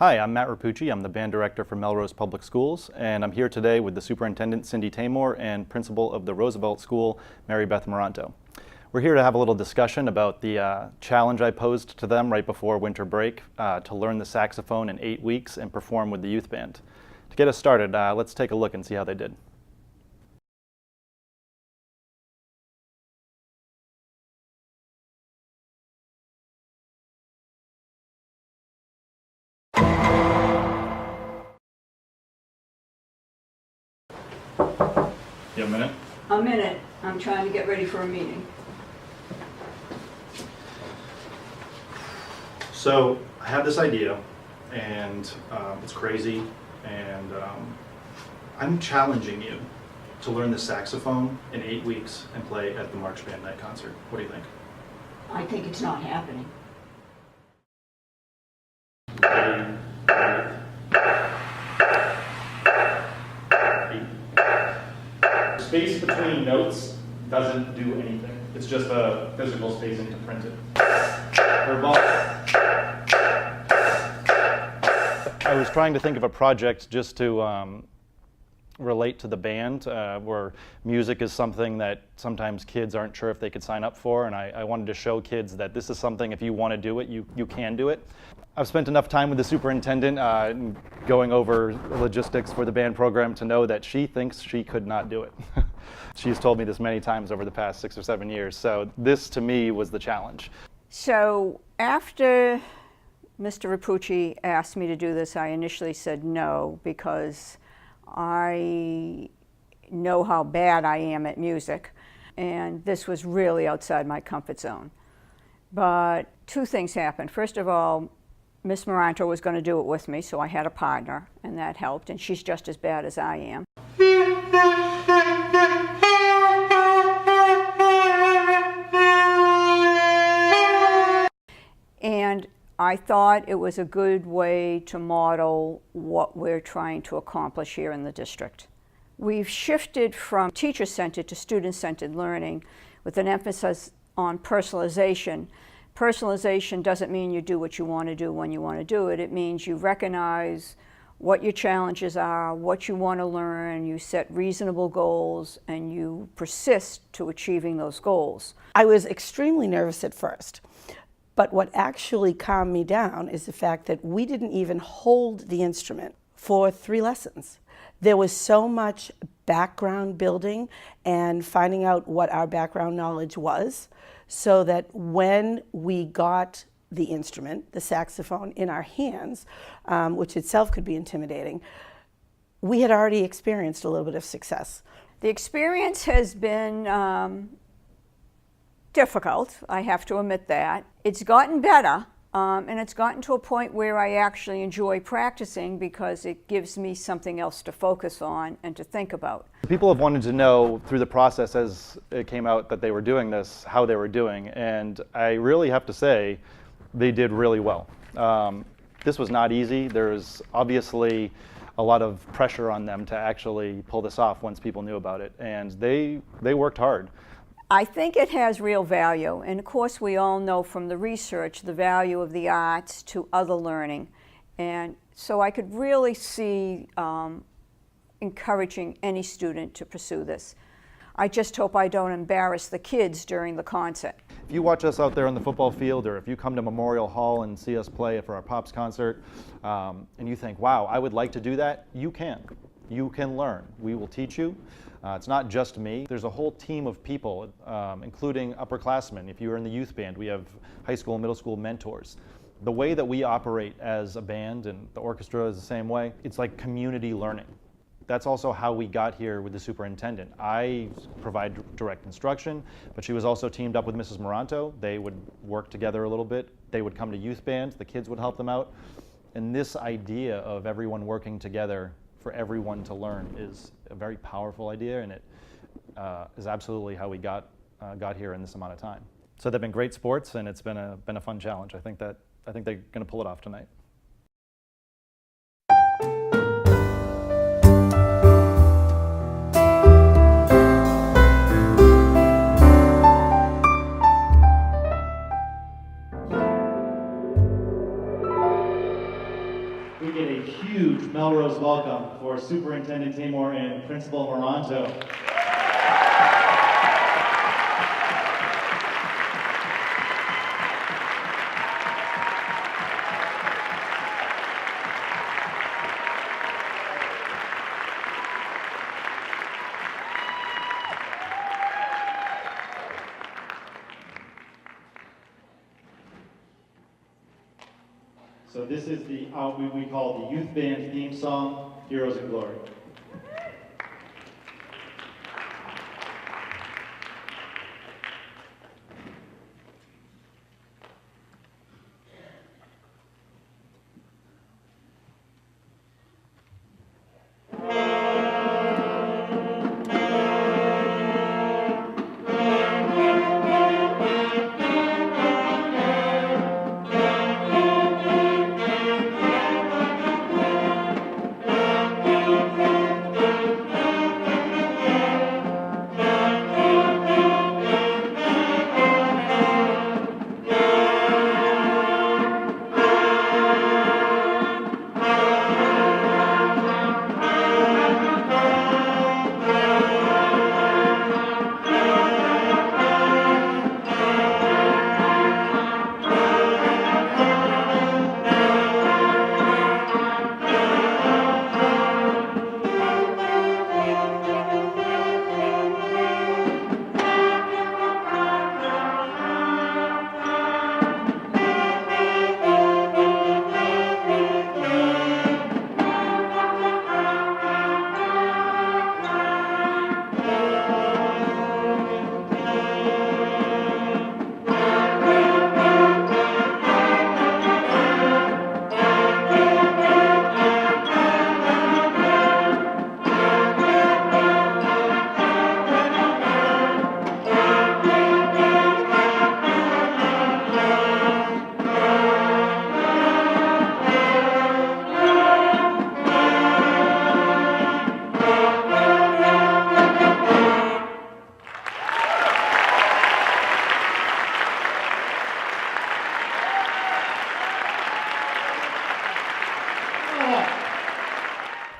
Hi, I'm Matt Rapucci. I'm the band director for Melrose Public Schools, and I'm here today with the superintendent, Cindy Tamor, and principal of the Roosevelt School, Mary Beth Moranto. We're here to have a little discussion about the challenge I posed to them right before winter break to learn the saxophone in 8 weeks and perform with the youth band. To get us started, let's take a look and see how they did. You have a minute? A minute. I'm trying to get ready for a meeting. So I have this idea, and it's crazy, and I'm challenging you to learn the saxophone in 8 weeks and play at the March Band Night concert. What do you think? I think it's not happening. Space between notes doesn't do anything. It's just a physical spacing to print it. I was trying to think of a project just to relate to the band, where music is something that sometimes kids aren't sure if they could sign up for, and I wanted to show kids that this is something, if you want to do it, you can do it. I've spent enough time with the superintendent going over logistics for the band program to know that she thinks she could not do it. She's told me this many times over the past 6 or 7 years, so this to me was the challenge. So after Mr. Rapucci asked me to do this, I initially said no because I know how bad I am at music, and this was really outside my comfort zone. But two things happened. First of all, Miss Moranto was going to do it with me, so I had a partner, and that helped, and she's just as bad as I am. And I thought it was a good way to model what we're trying to accomplish here in the district. We've shifted from teacher-centered to student-centered learning with an emphasis on personalization. Personalization doesn't mean you do what you want to do when you want to do it. It means you recognize what your challenges are, what you want to learn, you set reasonable goals, and you persist to achieving those goals. I was extremely nervous at first, but what actually calmed me down is the fact that we didn't even hold the instrument for 3 lessons. There was so much background building and finding out what our background knowledge was, so that when we got the instrument, the saxophone, in our hands, which itself could be intimidating, we had already experienced a little bit of success. The experience has been difficult, I have to admit that. It's gotten better, and it's gotten to a point where I actually enjoy practicing because it gives me something else to focus on and to think about. People have wanted to know through the process as it came out that they were doing this, how they were doing, and I really have to say they did really well. This was not easy. There's obviously a lot of pressure on them to actually pull this off once people knew about it, and they worked hard. I think it has real value, and of course we all know from the research the value of the arts to other learning, and so I could really see encouraging any student to pursue this. I just hope I don't embarrass the kids during the concert. If you watch us out there on the football field, or if you come to Memorial Hall and see us play for our Pops concert, and you think, wow, I would like to do that, you can. You can learn. We will teach you. It's not just me. There's a whole team of people, including upperclassmen. If you're in the youth band, we have high school and middle school mentors. The way that we operate as a band, and the orchestra is the same way, it's like community learning. That's also how we got here with the superintendent. I provide direct instruction, but she was also teamed up with Mrs. Moranto. They would work together a little bit. They would come to youth bands. The kids would help them out. And this idea of everyone working together for everyone to learn is a very powerful idea, and it is absolutely how we got here in this amount of time. So they've been great sports, and it's been a fun challenge. I think they're going to pull it off tonight. Melrose welcome for Superintendent Tamor and Principal Moranto. So this is the we call the Youth Band theme song, Heroes in Glory.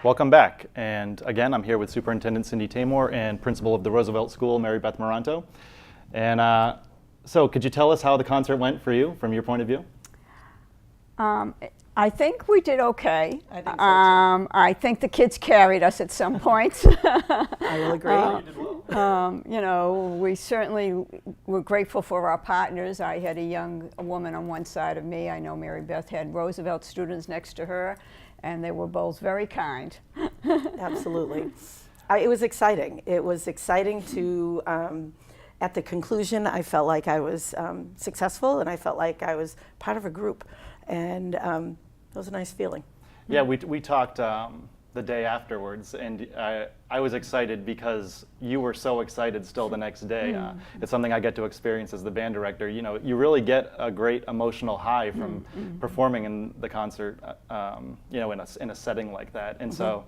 Welcome back, and again, I'm here with Superintendent Cindy Tamor and Principal of the Roosevelt School, Mary Beth Moranto. And so could you tell us how the concert went for you, from your point of view? I think we did okay. I think so too. I think the kids carried us at some points. I will agree. You know, we certainly were grateful for our partners. I had a woman on one side of me. I know Mary Beth had Roosevelt students next to her, and they were both very kind. Absolutely. It was exciting. It was exciting to, at the conclusion, I felt like I was successful, and I felt like I was part of a group. And it was a nice feeling. Yeah, we talked the day afterwards, and I was excited because you were so excited still the next day. It's something I get to experience as the band director. You know, you really get a great emotional high from performing in the concert, you know, in a setting like that. And so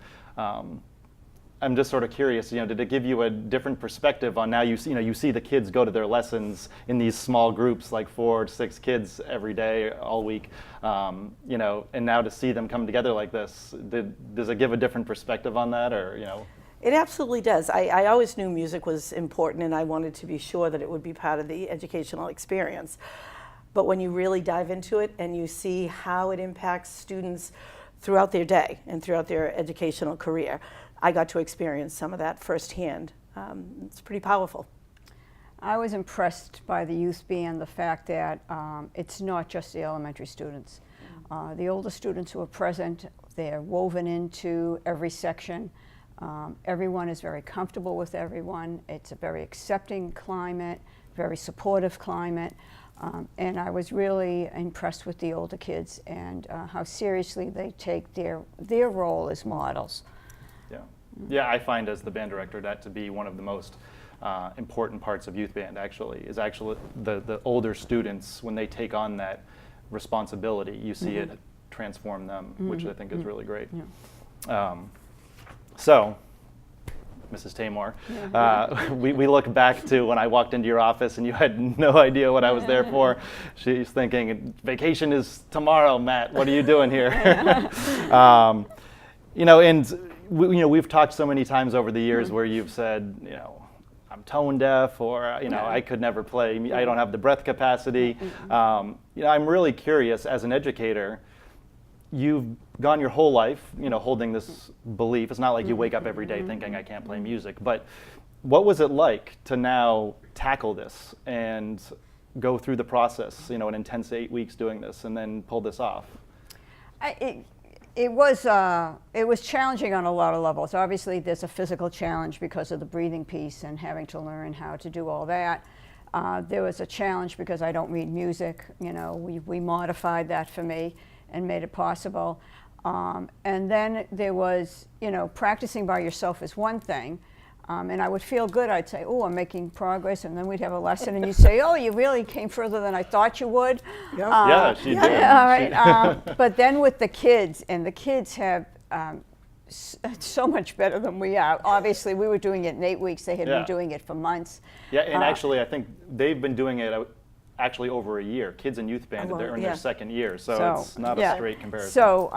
I'm just sort of curious, you know, did it give you a different perspective on now you see the kids go to their lessons in these small groups, like 4 to 6 kids every day, all week, you know, and now to see them come together like this, does it give a different perspective on that, or, you know? It absolutely does. I always knew music was important, and I wanted to be sure that it would be part of the educational experience. But when you really dive into it and you see how it impacts students throughout their day and throughout their educational career, I got to experience some of that firsthand. It's pretty powerful. I was impressed by the youth band, the fact that it's not just the elementary students. The older students who are present, they're woven into every section. Everyone is very comfortable with everyone. It's a very accepting climate, very supportive climate. And I was really impressed with the older kids and how seriously they take their role as models. Yeah, I find as the band director that to be one of the most important parts of youth band is actually the older students, when they take on that responsibility, you see it transform them, which I think is really great. So, Mrs. Tamor, we look back to when I walked into your office and you had no idea what I was there for. She's thinking, vacation is tomorrow, Matt, what are you doing here? And we've talked so many times over the years where you've said, I'm tone deaf, or I could never play. I don't have the breath capacity. I'm really curious as an educator. You've gone your whole life, holding this belief. It's not like you wake up every day thinking I can't play music. But what was it like to now tackle this and go through the process, an intense 8 weeks doing this, and then pull this off? It was challenging on a lot of levels. Obviously, there's a physical challenge because of the breathing piece and having to learn how to do all that. There was a challenge because I don't read music. We modified that for me and made it possible. And then there was, practicing by yourself is one thing. And I would feel good. I'd say, oh, I'm making progress. And then we'd have a lesson, and you'd say, oh, you really came further than I thought you would. Yeah, she did. All right. But then with the kids, and the kids have so much better than we are. Obviously, we were doing it in 8 weeks. They had been doing it for months. Yeah, and actually, I think they've been doing it actually over a year. Kids in youth band, they're in their second year, so it's not a straight comparison. So,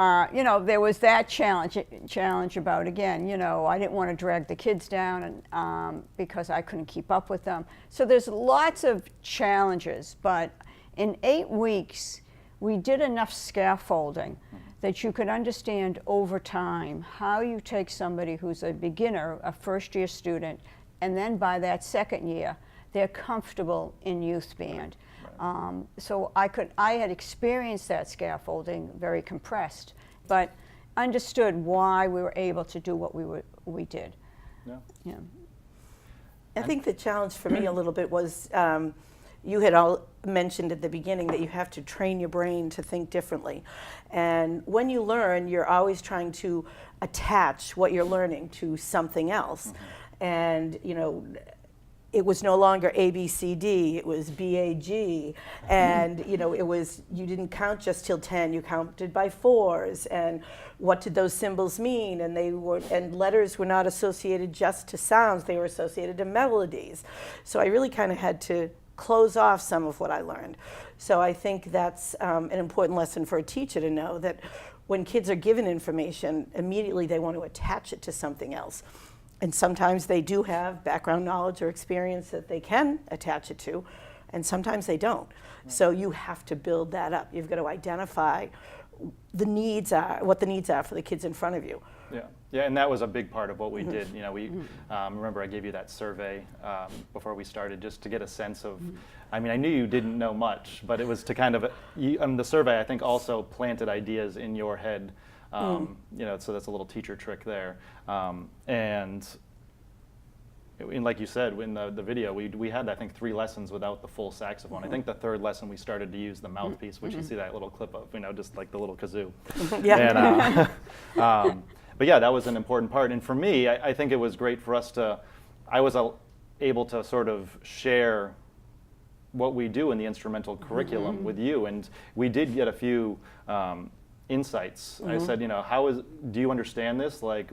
there was that challenge about, again, I didn't want to drag the kids down and because I couldn't keep up with them. So there's lots of challenges, but in 8 weeks, we did enough scaffolding that you could understand over time how you take somebody who's a beginner, a first-year student, and then by that second year, they're comfortable in youth band. So I had experienced that scaffolding very compressed, but understood why we were able to do what we did. Yeah. I think the challenge for me a little bit was you had all mentioned at the beginning that you have to train your brain to think differently. And when you learn, you're always trying to attach what you're learning to something else. And, it was no longer A, B, C, D, it was B, A, G. And, it was, you didn't count just till 10, you counted by fours. And what did those symbols mean? And letters were not associated just to sounds, they were associated to melodies. So I really kind of had to close off some of what I learned. So I think that's an important lesson for a teacher to know, that when kids are given information, immediately they want to attach it to something else. And sometimes they do have background knowledge or experience that they can attach it to, and sometimes they don't. So you have to build that up. You've got to identify what the needs are for the kids in front of you. Yeah, and that was a big part of what we did. We remember I gave you that survey before we started, just to get a sense of. I mean, I knew you didn't know much, but it was to kind of. The survey, I think, also planted ideas in your head. So that's a little teacher trick there. And like you said, in the video, we had, I think, 3 lessons without the full saxophone. I think the 3rd lesson we started to use the mouthpiece, which you see that little clip of, just like the little kazoo. But yeah, that was an important part. And for me, I think it was great for us I was able to sort of share what we do in the instrumental curriculum with you. And we did get a few insights. I said, do you understand this? Like,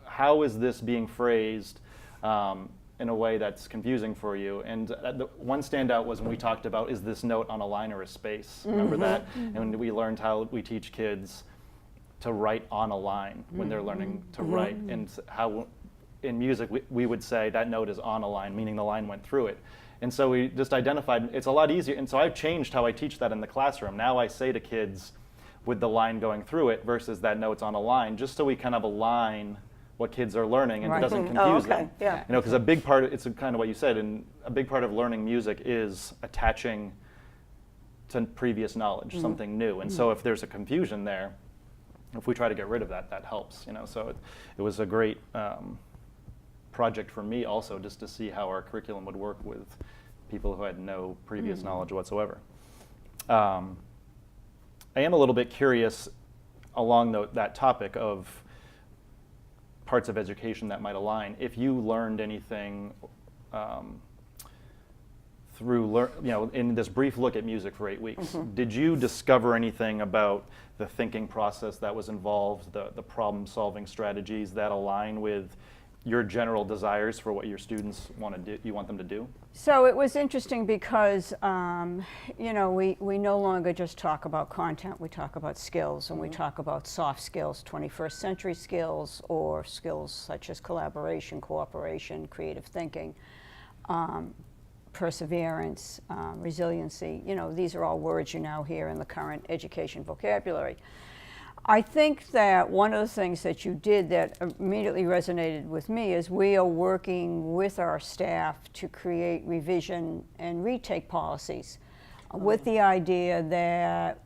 how is this being phrased in a way that's confusing for you? And the one standout was when we talked about, is this note on a line or a space? Remember that? And we learned how we teach kids to write on a line when they're learning to write, and how in music we would say that note is on a line, meaning the line went through it. And so we just identified it's a lot easier. And so I've changed how I teach that in the classroom. Now I say to kids, with the line going through it versus that note's on a line, just so we kind of align what kids are learning and it doesn't confuse them. Yeah. Because a big part, it's kind of what you said, and a big part of learning music is attaching to previous knowledge, something new. And so if there's a confusion there, if we try to get rid of that, that helps. So it was a great project for me also, just to see how our curriculum would work with people who had no previous knowledge whatsoever. I am a little bit curious along that topic of parts of education that might align. If you learned anything through, in this brief look at music for 8 weeks, did you discover anything about the thinking process that was involved, the problem-solving strategies that align with your general desires for what your students want to do, you want them to do? So it was interesting because, you know, we no longer just talk about content, we talk about skills, and we talk about soft skills, 21st century skills, or skills such as collaboration, cooperation, creative thinking, perseverance, resiliency. You know, these are all words you now hear in the current education vocabulary. I think that one of the things that you did that immediately resonated with me is we are working with our staff to create revision and retake policies with the idea that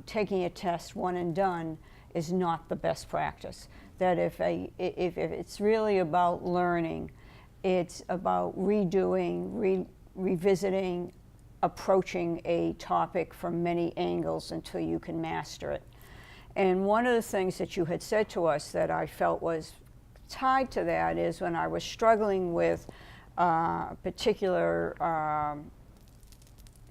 taking a test one and done is not the best practice. That if it's really about learning, it's about redoing, revisiting, approaching a topic from many angles until you can master it. And one of the things that you had said to us that I felt was tied to that is when I was struggling with a particular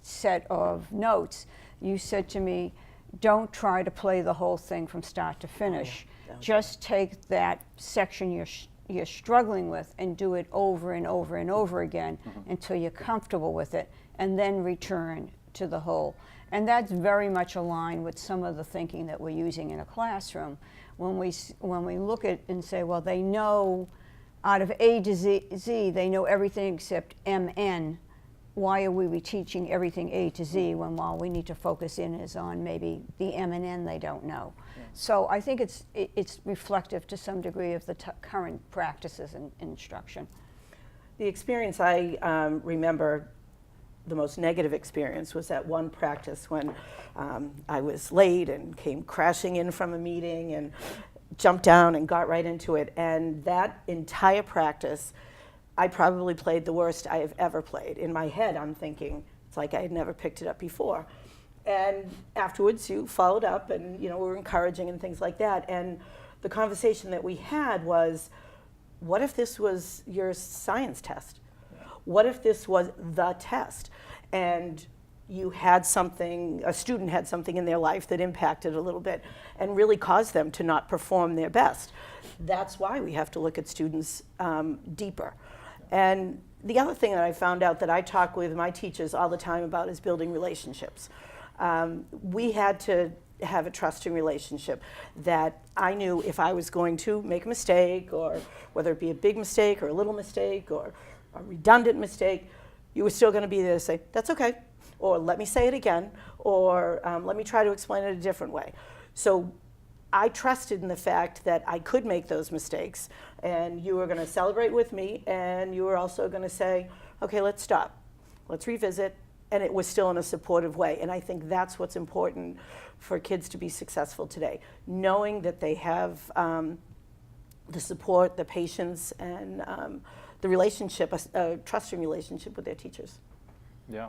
set of notes, you said to me, don't try to play the whole thing from start to finish. Just take that section you're struggling with and do it over and over and over again until you're comfortable with it, and then return to the whole. And that's very much aligned with some of the thinking that we're using in a classroom. When we look at and say, well, they know out of A to Z, they know everything except MN. Why are we teaching everything A to Z when all we need to focus in is on maybe the M and N they don't know? Yeah. So I think it's reflective to some degree of the current practices in instruction. The experience I remember, the most negative experience, was that one practice when I was late and came crashing in from a meeting and jumped down and got right into it. And that entire practice, I probably played the worst I have ever played. In my head, I'm thinking, it's like I had never picked it up before. And afterwards, you followed up and, you know, we were encouraging and things like that. And the conversation that we had was, what if this was your science test? What if this was the test? And you had something, a student had something in their life that impacted a little bit and really caused them to not perform their best. That's why we have to look at students deeper. And the other thing that I found out that I talk with my teachers all the time about is building relationships. We had to have a trusting relationship that I knew if I was going to make a mistake, or whether it be a big mistake or a little mistake or a redundant mistake, you were still going to be there to say, that's okay, or let me say it again, or let me try to explain it a different way. So I trusted in the fact that I could make those mistakes, and you were going to celebrate with me, and you were also going to say, okay, let's stop, let's revisit, and it was still in a supportive way. And I think that's what's important for kids to be successful today, knowing that they have the support, the patience, and the relationship, a trusting relationship with their teachers. Yeah.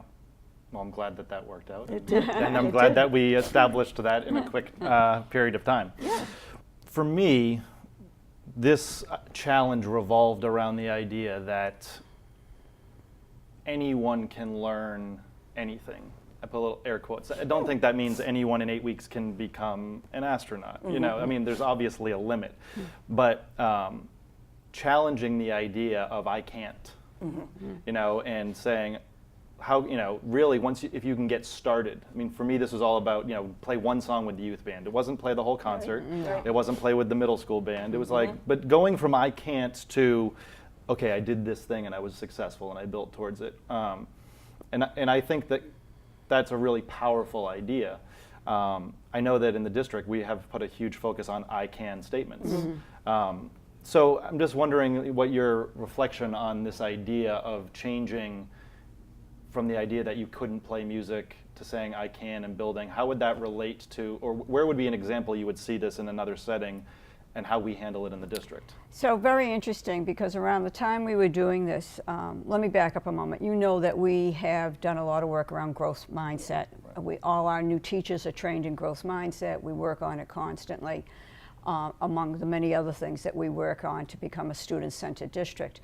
Well, I'm glad that that worked out. It did. And I'm glad that we established that in a quick period of time. Yeah. For me, this challenge revolved around the idea that anyone can learn anything. I put a little air quotes. I don't think that means anyone in 8 weeks can become an astronaut. You know, I mean, there's obviously a limit. But challenging the idea of I can't, you know, and saying, how, you know, really once if you can get started. I mean, for me, this was all about, you know, play one song with the youth band. It wasn't play the whole concert. Right. It wasn't play with the middle school band. It was like, but going from I can't to, okay, I did this thing and I was successful and I built towards it. And I think that that's a really powerful idea. I know that in the district we have put a huge focus on I can statements. So I'm just wondering what your reflection on this idea of changing from the idea that you couldn't play music to saying I can and building. How would that relate to, or where would be an example you would see this in another setting and how we handle it in the district? So very interesting, because around the time we were doing this, let me back up a moment. You know that we have done a lot of work around growth mindset. All our new teachers are trained in growth mindset. We work on it constantly, among the many other things that we work on to become a student-centered district.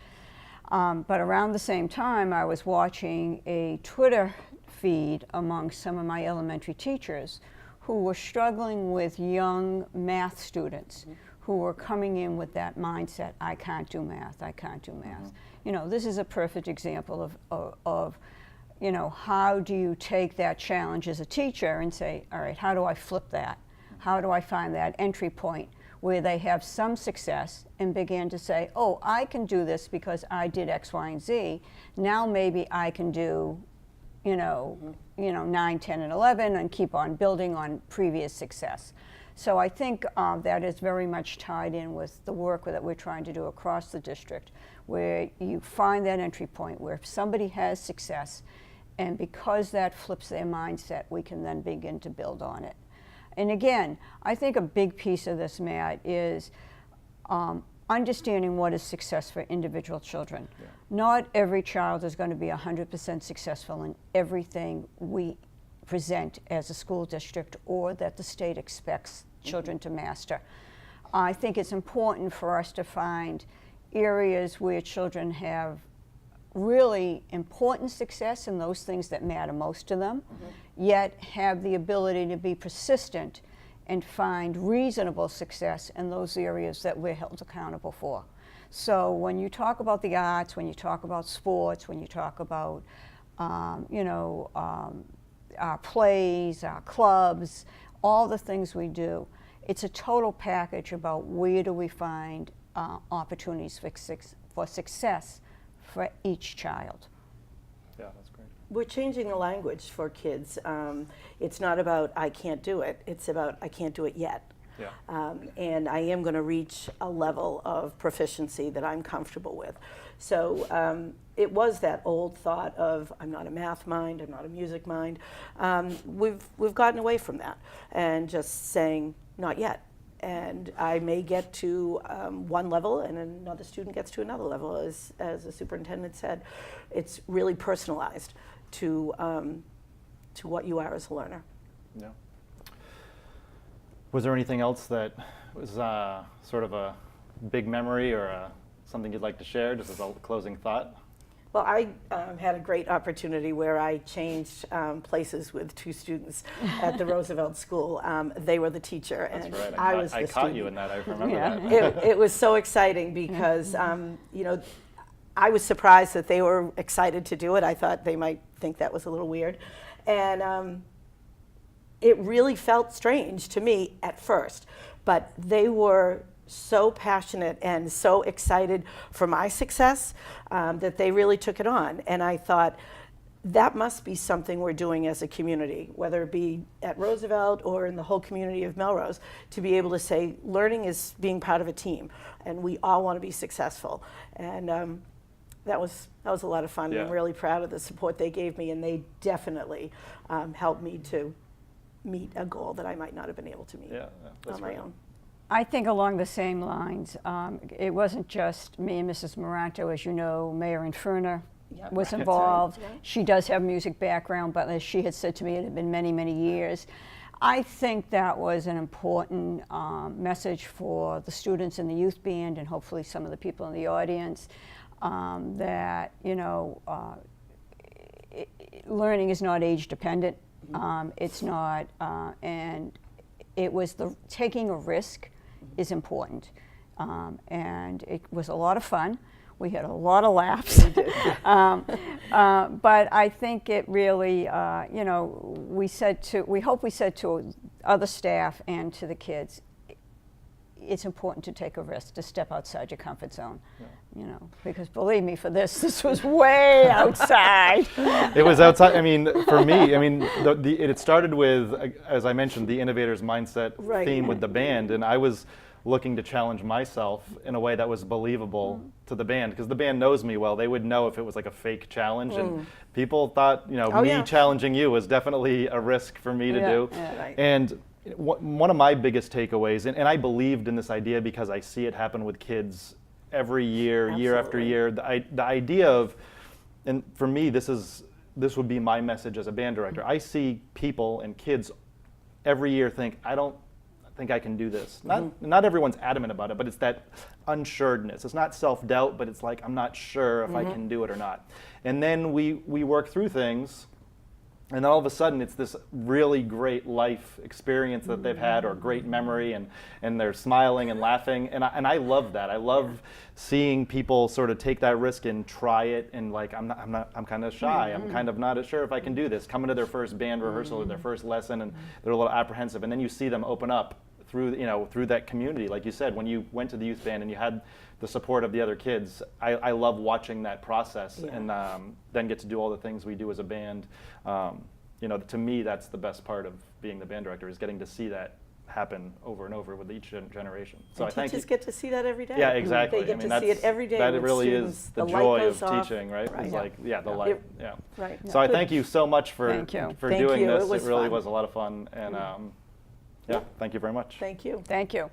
But around the same time, I was watching a Twitter feed among some of my elementary teachers who were struggling with young math students who are coming in with that mindset, I can't do math, I can't do math. You know, this is a perfect example of you know, how do you take that challenge as a teacher and say, all right, how do I flip that? How do I find that entry point where they have some success and begin to say, oh, I can do this because I did X, Y, and Z. Now maybe I can do, you know, 9, 10, and 11 and keep on building on previous success. So I think that is very much tied in with the work that we're trying to do across the district, where you find that entry point where if somebody has success, and because that flips their mindset, we can then begin to build on it. And again, I think a big piece of this, Matt, is understanding what is success for individual children. Yeah. Not every child is going to be 100% successful in everything we present as a school district or that the state expects children to master. I think it's important for us to find areas where children have really important success in those things that matter most to them, yet have the ability to be persistent and find reasonable success in those areas that we're held accountable for. So when you talk about the arts, when you talk about sports, when you talk about our plays, our clubs, all the things we do, it's a total package about where do we find opportunities for success for each child. Yeah, that's great. We're changing the language for kids. It's not about I can't do it, it's about I can't do it yet. Yeah. And I am going to reach a level of proficiency that I'm comfortable with. So it was that old thought of I'm not a math mind, I'm not a music mind. We've gotten away from that and just saying not yet. And I may get to one level and another student gets to another level, as the superintendent said. It's really personalized to what you are as a learner. Yeah. Was there anything else that was sort of a big memory or something you'd like to share, just as a closing thought? Well, I had a great opportunity where I changed places with 2 students at the Roosevelt School. They were the teacher, That's and right. I was the I student. caught you in that. I remember that. It was so exciting because, I was surprised that they were excited to do it. I thought they might think that was a little weird. And it really felt strange to me at first, but they were so passionate and so excited for my success that they really took it on. And I thought, that must be something we're doing as a community, whether it be at Roosevelt or in the whole community of Melrose, to be able to say learning is being part of a team, and we all want to be successful. And that was a lot of fun. Yeah. I'm really proud of the support they gave me, and they definitely helped me to meet a goal that I might not have been able to meet on my own. I think along the same lines, it wasn't just me and Mrs. Moranto. As you know, Mayor Inferna was involved. Right. She does have music background, but as she had said to me, it had been many, many years. I think that was an important message for the students in the youth band and hopefully some of the people in the audience, that, learning is not age dependent. It's not, and it was taking a risk is important. And it was a lot of fun. We had a lot of laughs. But I think it really, we hope we said to other staff and to the kids, it's important to take a risk, to step outside your comfort zone. Yeah. Because believe me, for this was way outside. It was outside. I mean, for me, it started with, as I mentioned, the innovator's mindset theme with the band, and I was looking to challenge myself in a way that was believable to the band, because the band knows me well. They would know if it was like a fake challenge, and people thought, challenging you was definitely a risk for me to do. Yeah. Right. And one of my biggest takeaways, and I believed in this idea because I see it happen with kids every year, year after year, the idea of, and for me, this would be my message as a band director. I see people and kids every year think, I don't think I can do this. Not everyone's adamant about it, but it's that unsureness. It's not self-doubt, but it's like, I'm not sure if I can do it or not. And then we work through things, And then all of a sudden, it's this really great life experience that they've had, or great memory, and they're smiling and laughing. And I love that. I love seeing people sort of take that risk and try it. And like, I'm kind of shy. I'm kind of not sure if I can do this. Coming to their first band rehearsal or their first lesson, and they're a little apprehensive. And then you see them open up through, through that community. Like you said, when you went to the youth band and you had the support of the other kids, I love watching that process, and then get to do all the things we do as a band. To me, that's the best part of being the band director, is getting to see that happen over and over with each generation. So and I teachers get to see that every day. Yeah, exactly. They get to see it every day. That with really students. is the light joy goes of off. teaching, right? Right. It's like, the light. Yeah. Right. So I thank you so much for Thank you. Thank doing you. this. It was really fun. was a lot of fun, and thank you very much. Thank you. Thank you.